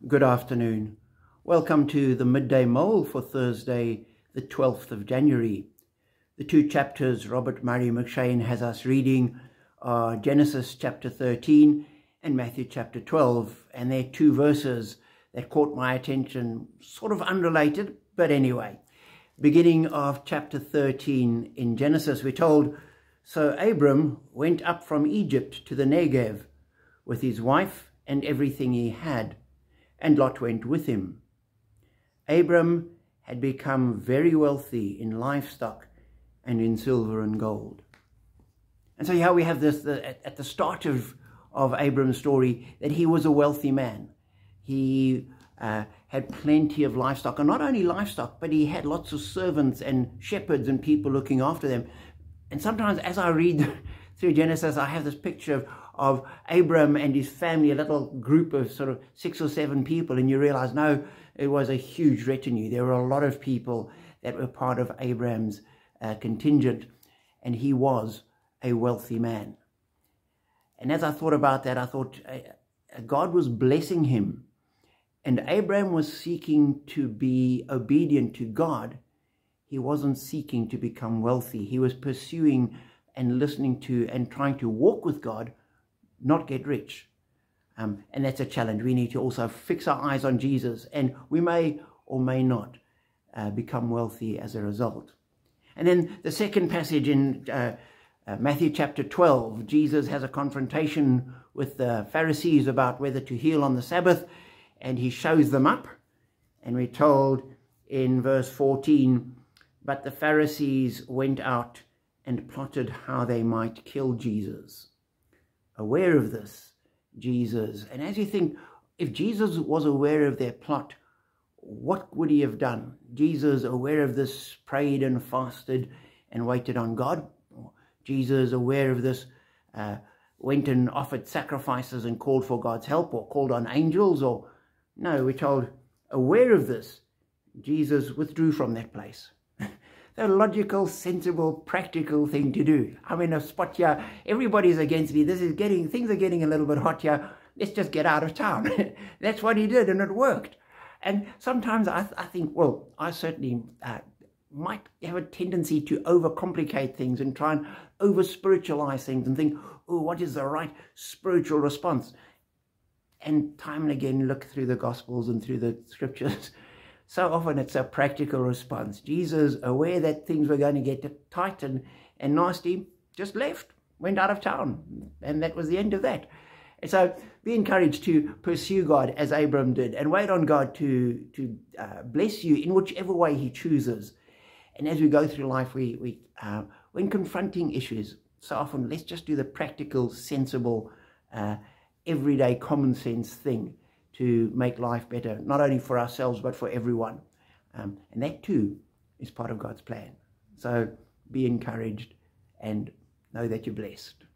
Good afternoon. Welcome to the Midday Mull for Thursday, the 12th of January. The two chapters Robert Murray McShane has us reading are Genesis chapter 13 and Matthew chapter 12. And they're two verses that caught my attention, sort of unrelated, but anyway. Beginning of chapter 13 in Genesis, we're told, "So Abram went up from Egypt to the Negev with his wife and everything he had, and Lot went with him. Abram had become very wealthy in livestock and in silver and gold." And so here we have this at the start of Abram's story, that he was a wealthy man. He had plenty of livestock, and not only livestock, but he had lots of servants and shepherds and people looking after them. And sometimes as I read through Genesis, I have this picture of Abram and his family, a little group of sort of 6 or 7 people, and you realize, no, it was a huge retinue. There were a lot of people that were part of Abram's contingent, and he was a wealthy man. And as I thought about that, I thought God was blessing him, and Abram was seeking to be obedient to God. He wasn't seeking to become wealthy. He was pursuing and listening to and trying to walk with God, not get rich. And that's a challenge. We need to also fix our eyes on Jesus, and we may or may not become wealthy as a result. And then the second passage in Matthew chapter 12, Jesus has a confrontation with the Pharisees about whether to heal on the Sabbath, and he shows them up. And we're told in verse 14, "But the Pharisees went out and plotted how they might kill Jesus." Aware of this, Jesus, and as you think, if Jesus was aware of their plot, what would he have done? Jesus, aware of this, prayed and fasted and waited on God. Jesus, aware of this, went and offered sacrifices and called for God's help, or called on angels, or no, we're told, aware of this, Jesus withdrew from that place. The logical, sensible, practical thing to do. I'm in a spot here, everybody's against me, things are getting a little bit hot here, let's just get out of town. That's what he did, and it worked. And sometimes I think, well, I certainly might have a tendency to overcomplicate things and try and over-spiritualize things and think, oh, what is the right spiritual response? And time and again look through the Gospels and through the Scriptures. So often it's a practical response. Jesus, aware that things were going to get tight and nasty, just left, went out of town. And that was the end of that. And so be encouraged to pursue God as Abram did, and wait on God to bless you in whichever way he chooses. And as we go through life, when confronting issues, so often let's just do the practical, sensible, everyday common sense thing to make life better, not only for ourselves, but for everyone. And that too is part of God's plan. So be encouraged and know that you're blessed.